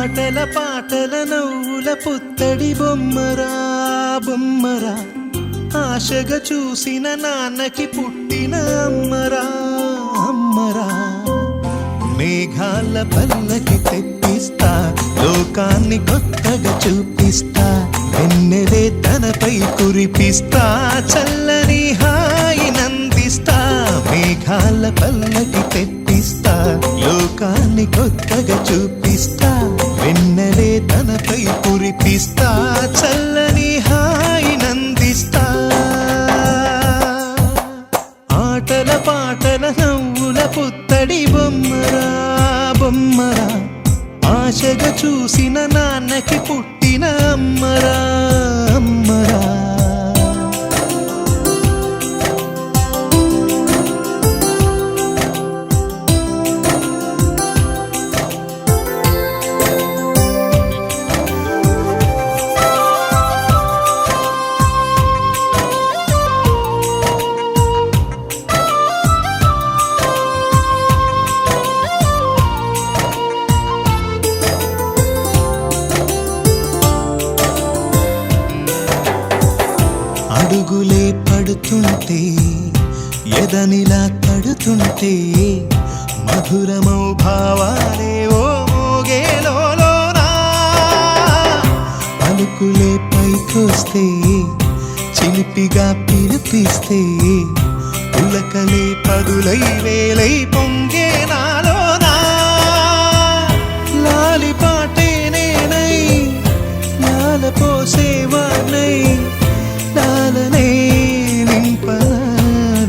ఆటల పాటల నవ్వుల పుత్తడి బొమ్మరా బొమ్మరా, ఆశగా చూసిన నాన్నకి పుట్టిన అమ్మరా అమ్మరా. మేఘాల పల్లకి తెప్పిస్తా, లోకాన్ని కొత్తగా చూపిస్తా, వెన్నెలే తనపై కురిపిస్తా, చల్లని హాయి నందిస్తా. మేఘాల పల్లకి తెప్పిస్తా, లోకాన్ని కొత్తగా చూపిస్తా, వెన్నెలే తనపై కురిపిస్తా, చల్లని హాయి నందిస్తా. ఆటల పాటల నవ్వుల పుత్తడి బొమ్మరా బొమ్మరా, ఆశగా చూసిన నాన్నకి పుట్టిన అమ్మరా అమ్మరా. అడుగులే పడుతుంటే ఎదనిలా తడుతుంటే, మధురమౌ భావాలే ఓ మోగేలోనా. పలుకులే పైకొస్తే చిలిపిగా పిలిపిస్తే, పులకలే పదులై వేలై పొంగే నాలోనా. లాలి పాటే నేనై లాల పోసేవాణ్ణై, లాలనే నింపనా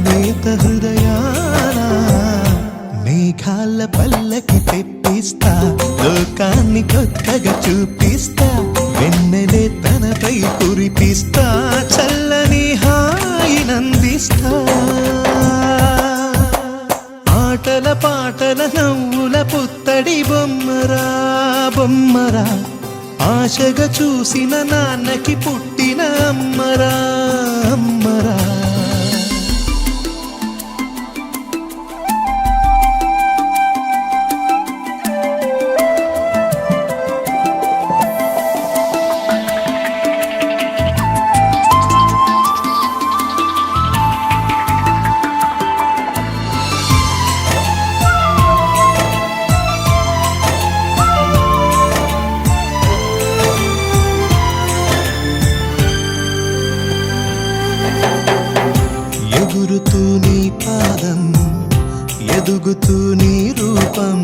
నేత హృదయాన. మేఘాల పల్లకి తెప్పిస్తా, లోకాన్ని కొత్తగా చూపిస్తా, వెన్నెలే తనపై కురిపిస్తా, చల్లని హాయి నందిస్తా. ఆటల పాటల నవ్వుల పుత్తడి బొమ్మరా బొమ్మరా, ఆశగా చూసిన నాన్నకి పుట్టిన అమ్మరా అమ్మరా. ఎగురుతూ నీ పాదం, ఎదుగుతూ నీ రూపం,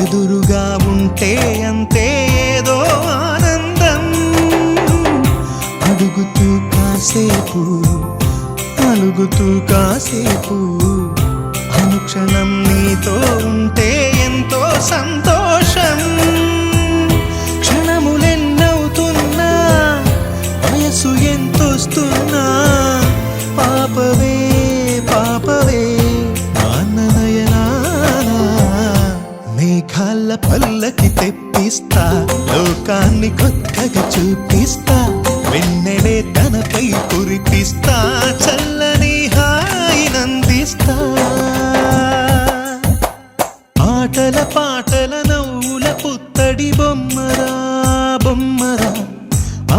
ఎదురుగా ఉంటే అంతే ఏదో ఆనందం. అడుగుతూ కాసేపు, అలుగుతూ కాసేపు, అనుక్షణం నీతో ఉంటే ఎంతో సంతోషం. క్షణములెన్నవుతున్నా, వయసు ఎంతొస్తున్నా, పాపవే పాపవే నాన్ననయనానా. మేఘాల పల్లకి తెప్పిస్తా, లోకాన్ని కొత్తగా చూపిస్తా, వెన్నెలే తనపై కురిపిస్తా, చల్లని హాయి నందిస్తా. ఆటల పాటల నవ్వుల పుత్తడి బొమ్మరా బొమ్మరా,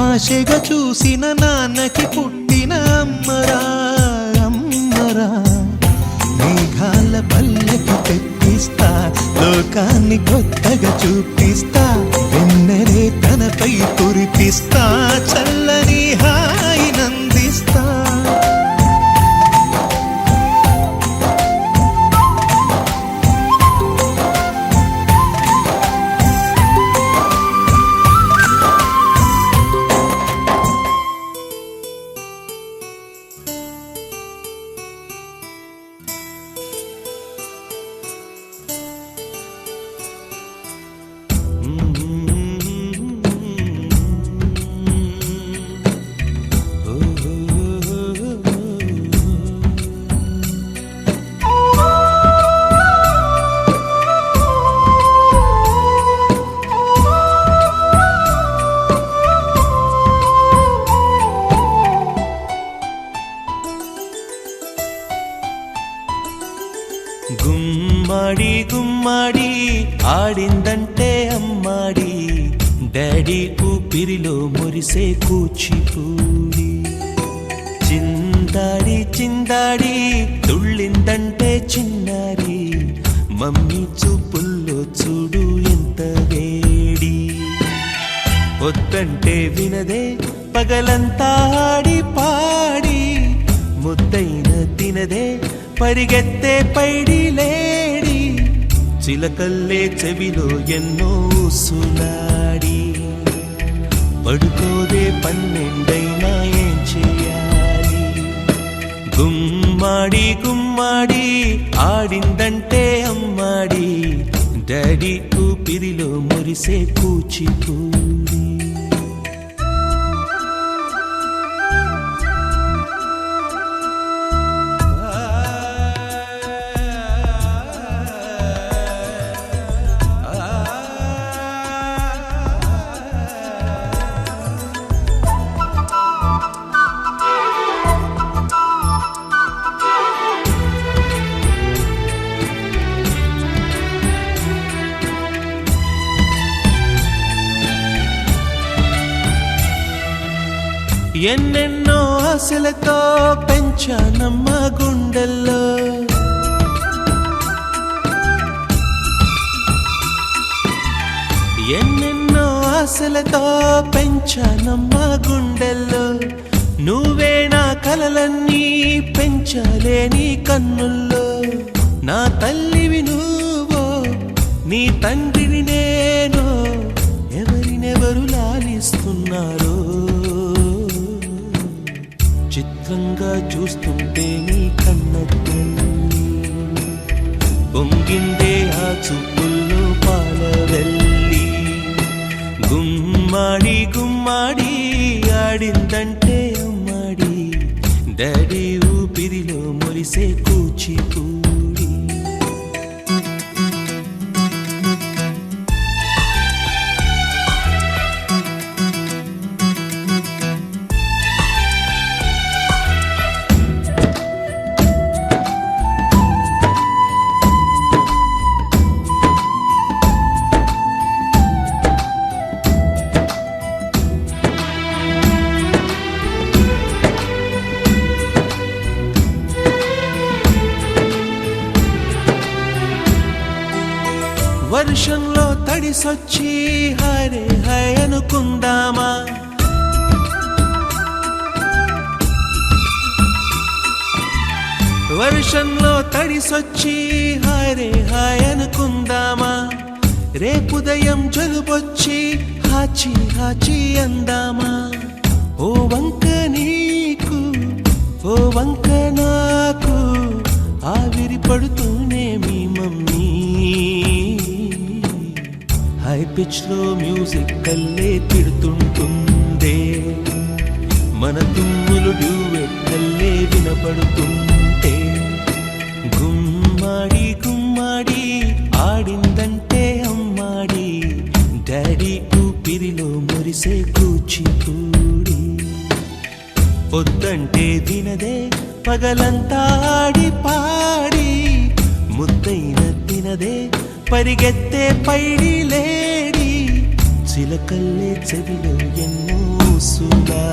ఆశగా చూసిన నాన్నకి పుట్టిన అమ్మరా అమ్మరా. మేఘాల పల్లకి తెప్పిస్తా, లోకాన్ని కొత్తగా చూపిస్తా, వెన్నెలే తనపై కురిపిస్తా, చల్లని హాయి నందిస్తా. గుమ్మాడి గుమ్మాడి ఆడిందంటే అమ్మాడి డాడీ ఊపిరిలో మురిసే కూచిపూడి చిందాడి చిందాడి తుళ్ళిందంటే చిన్నారి మమ్మీ చూపుల్లో చూడు ఎంత వేడి వద్దంటే వినదే పగలంతా ఆడి పాడి ముద్దైన తినదే పరిగెత్తే పైడి లేడి చిలకల్లే చెవిలో ఎన్నో సులాడి పడుకోదే పన్నెండైనా ఏం చేయాలి గుమ్మాడి గుమ్మాడి ఆడిందంటే అమ్మాడి డాడీ ఊపిరిలో మురిసే కూచిపూడి ఎన్నెన్నో ఆశలతో పెంచానమ్మ గుండెల్లో ఎన్నెన్నో ఆశలతో పెంచానమ్మ గుండెల్లో నువ్వే నా కలలన్నీ పెంచాలే నీ కన్నుల్లో నా తల్లివి నువ్వో నీ తండ్రిని నేను ఎవరినెవరు లాలిస్తున్నారో చిత్రంగా చూస్తుంటే నీ కన్న తల్లి పొంగిందే ఆ చూపుల్లో పాలవెల్లి గుమ్మాడి గుమ్మాడి ఆడిందంటే అమ్మాడి డాడీ ఊపిరిలో మురిసే కూచిపూడి వర్షంలో తడిసొచ్చి హరే హై అనుకుందామా వర్షంలో తడిసొచ్చి హరే హై అనుకుందామా రేపుదయం జలుబొచ్చి హాచి హాచి అందామా ఓ వంక నీకు ఓ వంక నాకు ఆవిరి పడుతూనే మీ మమ్మీ హై పిచ్ లో మ్యూజిక్ కల్లే తిడుతుంటుందే మన తుమ్ములు డ్యూయెట్ కల్లే వినపడుతుంటే గుమ్మాడి గుమ్మాడి ఆడిందంటే అమ్మాడి డాడీ ఊపిరిలో మురిసే కూచిపూడి పొద్దంటే వినదే పగలంతా ఆడి పాడి ముద్దైన తినదే పరిగెత్తే పైడి లేడి చిలకల్లే చెవిలో ఎన్నో సులా